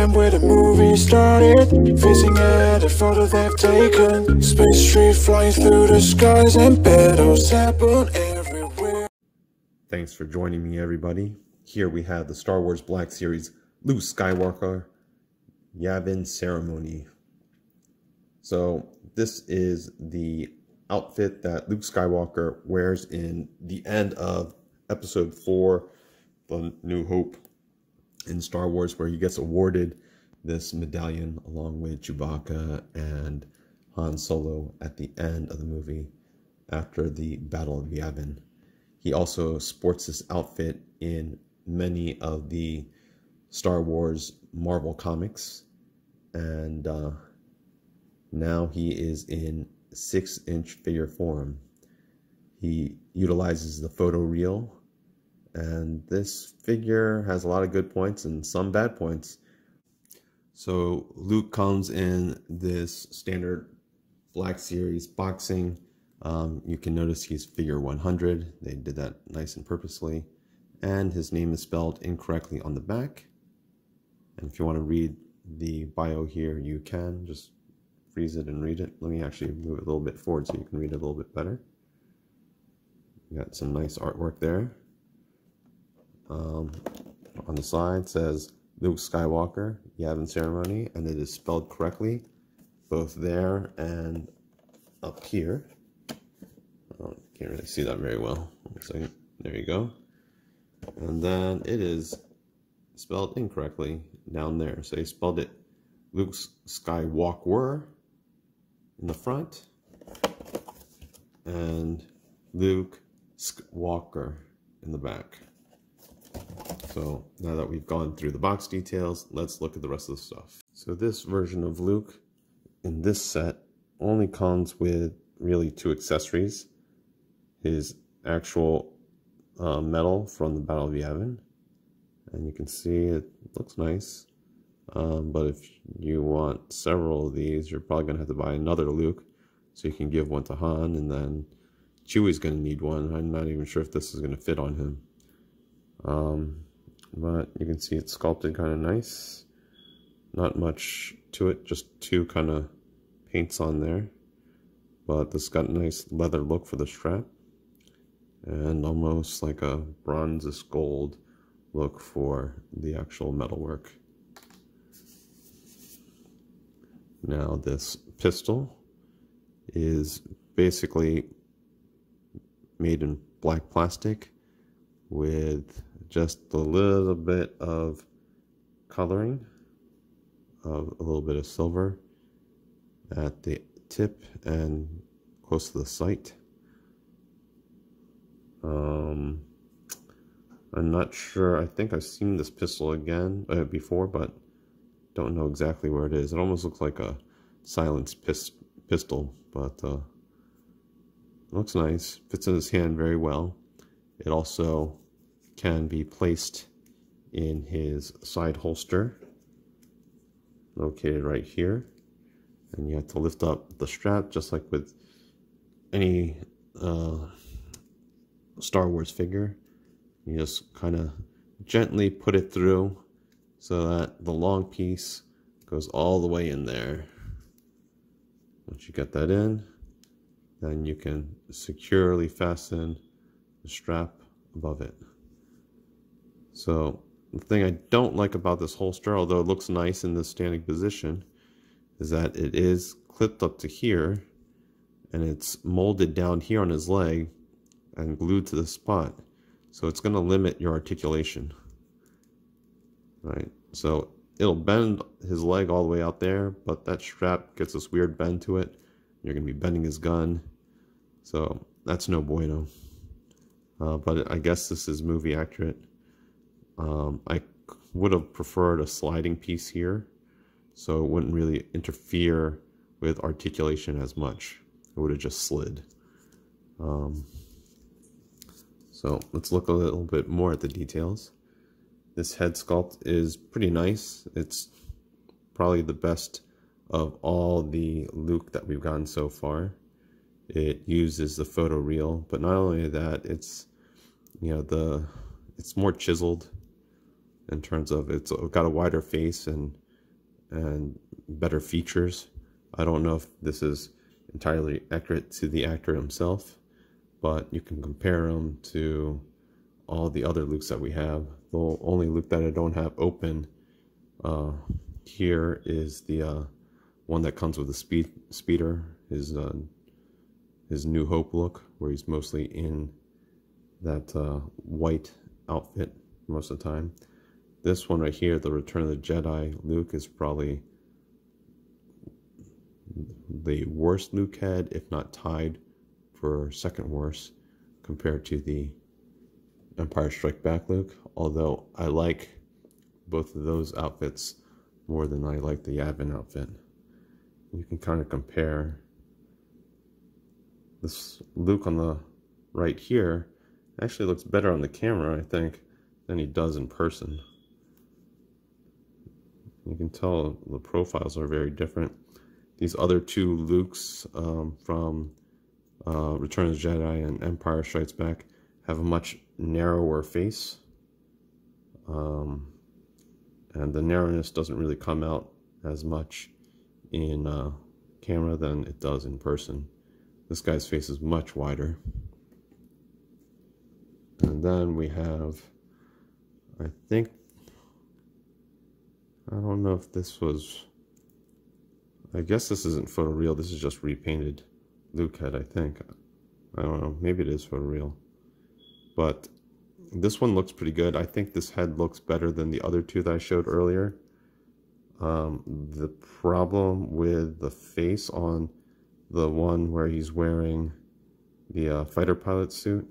time where the movie started, facing at a photo they've taken. Space tree flying through the skies and battles happen everywhere. Thanks for joining me, everybody. Here we have the Star Wars Black Series Luke Skywalker Yavin Ceremony. So this is the outfit that Luke Skywalker wears in the end of Episode 4, The New Hope in Star Wars, where he gets awarded this medallion along with Chewbacca and Han Solo at the end of the movie after the Battle of Yavin. He also sports this outfit in many of the Star Wars Marvel comics, and now he is in 6-inch figure form. He utilizes the photo reel, and this figure has a lot of good points and some bad points. So Luke comes in this standard Black Series boxing. You can notice he's figure 100. They did that nice and purposely. And his name is spelled incorrectly on the back. And if you want to read the bio here, you can. Just freeze it and read it. Let me actually move it a little bit forward so you can read it a little bit better. You got some nice artwork there. On the side says Luke Skywalker Yavin Ceremony, and it is spelled correctly both there and up here. Can't really see that very well. So there you go. And then it is spelled incorrectly down there. So he spelled it Luke Skywalker in the front and Luke Skywalker in the back. So now that we've gone through the box details, let's look at the rest of the stuff. So this version of Luke in this set only comes with really 2 accessories. His actual medal from the Battle of Yavin, and you can see it looks nice. But if you want several of these, you're probably going to have to buy another Luke, so you can give one to Han, and then Chewie's going to need one. I'm not even sure if this is going to fit on him. But you can see it's sculpted kind of nice. Not much to it, just 2 kind of paints on there. But this got a nice leather look for the strap, and almost like a bronzish gold look for the actual metalwork. Now this pistol is basically made in black plastic with just a little bit of coloring, of a little bit of silver at the tip and close to the sight. I'm not sure. I think I've seen this pistol again before, but don't know exactly where it is. It almost looks like a silenced pistol, but looks nice. Fits in his hand very well. It also can be placed in his side holster, located right here. And you have to lift up the strap, just like with any Star Wars figure. You just kind of gently put it through so that the long piece goes all the way in there. Once you get that in, then you can securely fasten the strap above it. So the thing I don't like about this holster, although it looks nice in this standing position, is that it is clipped up to here, and it's molded down here on his leg and glued to the spot. So it's going to limit your articulation. Right? So it'll bend his leg all the way out there, but that strap gets this weird bend to it. You're going to be bending his gun. So that's no bueno. But I guess this is movie accurate. I would have preferred a sliding piece here, so it wouldn't really interfere with articulation as much. It would have just slid. So let's look a little bit more at the details. This head sculpt is pretty nice. It's probably the best of all the Luke that we've gotten so far. It uses the photo reel, but not only that, it's, you know, it's more chiseled in terms of it's got a wider face, and and better features. I don't know if this is entirely accurate to the actor himself, but you can compare him to all the other Lukes that we have. The only Luke that I don't have open here is the one that comes with the speeder, his New Hope look, where he's mostly in that white outfit most of the time. This one right here, the Return of the Jedi Luke, is probably the worst Luke head, if not tied for second worst, compared to the Empire Strikes Back Luke. Although I like both of those outfits more than I like the Yavin outfit. You can kind of compare this Luke on the right here. Actually looks better on the camera, I think, than he does in person. You can tell the profiles are very different. These other two Lukes from Return of the Jedi and Empire Strikes Back have a much narrower face. And the narrowness doesn't really come out as much in camera than it does in person. This guy's face is much wider. And then we have, I don't know if this was, I guess this isn't photoreal, this is just repainted Luke head, I think. I don't know, maybe it is photoreal. But this one looks pretty good. I think this head looks better than the other two that I showed earlier. The problem with the face on the one where he's wearing the fighter pilot suit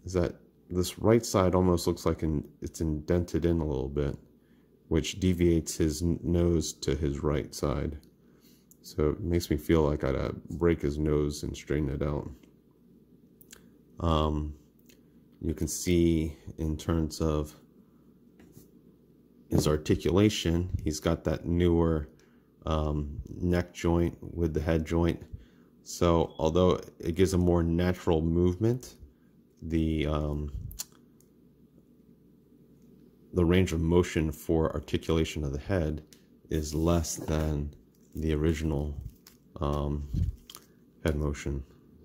is that this right side almost looks like it's indented in a little bit, which deviates his nose to his right side. So it makes me feel like I'd break his nose and straighten it out. You can see in terms of his articulation, he's got that newer neck joint with the head joint. So although it gives a more natural movement, the range of motion for articulation of the head is less than the original head motion.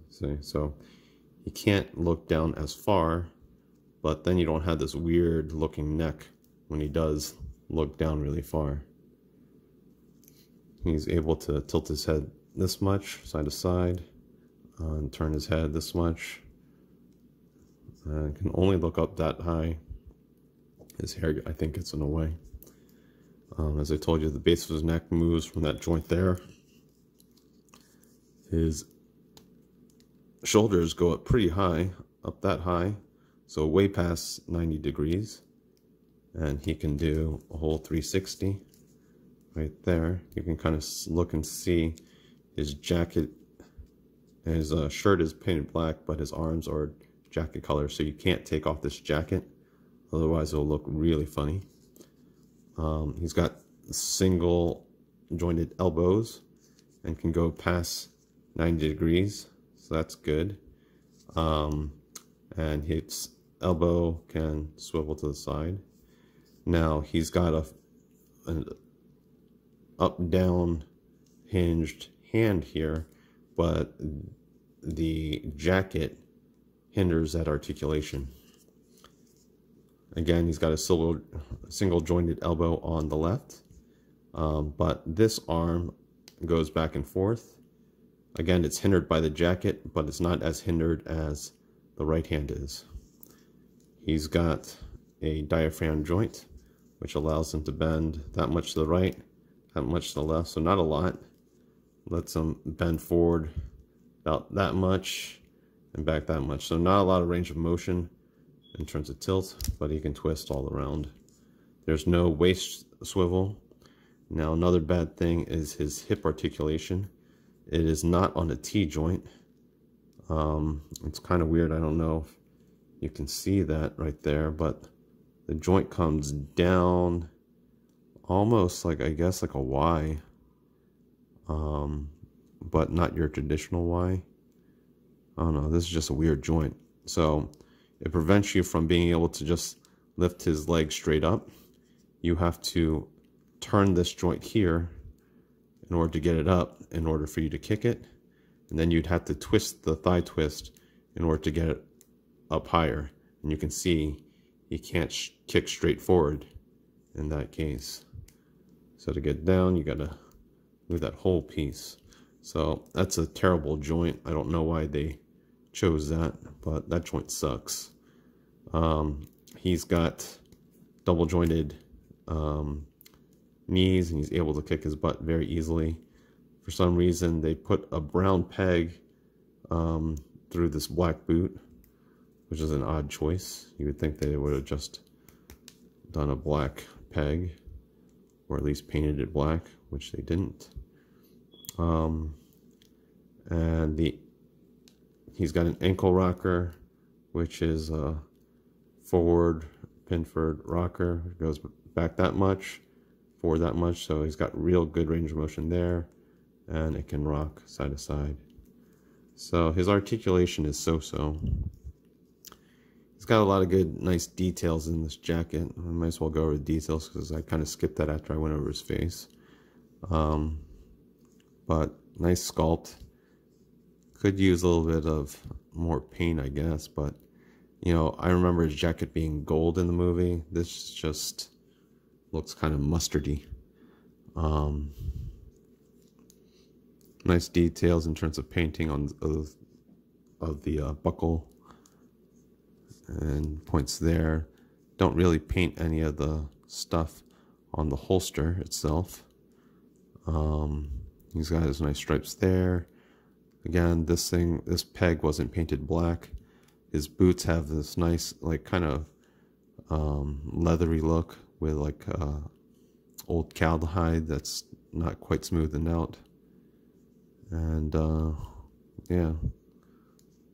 See, so you can't look down as far, but then you don't have this weird looking neck when he does look down really far. He's able to tilt his head this much side to side and turn his head this much, and can only look up that high. His hair, I think, gets in the way. As I told you, the base of his neck moves from that joint there. His shoulders go up pretty high, up that high, so way past 90 degrees. And he can do a whole 360 right there. You can kind of look and see his jacket. His shirt is painted black, but his arms are jacket color, so you can't take off this jacket. Otherwise, it'll look really funny. He's got single jointed elbows and can go past 90 degrees, so that's good. And his elbow can swivel to the side. Now he's got an up-down hinged hand here, but the jacket hinders that articulation. Again, he's got a single jointed elbow on the left, but this arm goes back and forth. Again, it's hindered by the jacket, but it's not as hindered as the right hand is. He's got a diaphragm joint, which allows him to bend that much to the right, that much to the left, so not a lot. Lets him bend forward about that much and back that much. So not a lot of range of motion in terms of tilt, but he can twist all around. There's no waist swivel. Now another bad thing is his hip articulation. It is not on a T joint. It's kind of weird. I don't know if you can see that right there, but the joint comes down almost like, I guess, like a Y, but not your traditional Y. I don't know, this is just a weird joint. So it prevents you from being able to just lift his leg straight up. You have to turn this joint here in order to get it up, in order for you to kick it. And then you'd have to twist the thigh twist in order to get it up higher. And you can see you can't kick straight forward in that case. So to get down, you gotta move that whole piece. So that's a terrible joint. I don't know why they chose that, but that joint sucks. He's got double jointed knees, and he's able to kick his butt very easily. For some reason, they put a brown peg through this black boot, which is an odd choice. You would think they would have just done a black peg, or at least painted it black, which they didn't. And he's got an ankle rocker, which is a forward pinford rocker. It goes back that much, forward that much, so he's got real good range of motion there, and it can rock side to side. So his articulation is so-so. He's got a lot of good, nice details in this jacket. I might as well go over the details because I kind of skipped that after I went over his face. But nice sculpt. Could use a little bit of more paint, I guess, but you know, I remember his jacket being gold in the movie. This just looks kind of mustardy. Nice details in terms of painting on the buckle and points there. Don't really paint any of the stuff on the holster itself. He's got his nice stripes there. Again, this peg wasn't painted black. His boots have this nice, like, kind of leathery look with like old cowhide that's not quite smoothened out. And yeah,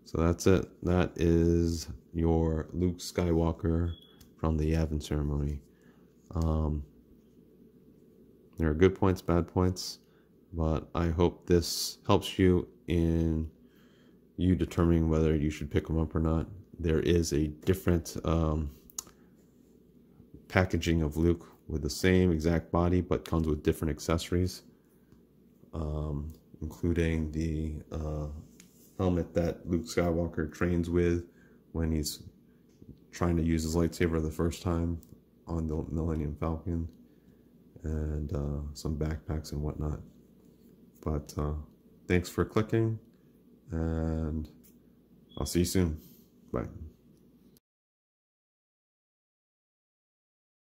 so that's it. That is your Luke Skywalker from the Yavin Ceremony. There are good points, bad points, but I hope this helps you in you determining whether you should pick them up or not. There is a different packaging of Luke with the same exact body, but comes with different accessories, including the helmet that Luke Skywalker trains with when he's trying to use his lightsaber the first time on the Millennium Falcon, and some backpacks and whatnot. But thanks for clicking, and I'll see you soon. Bye.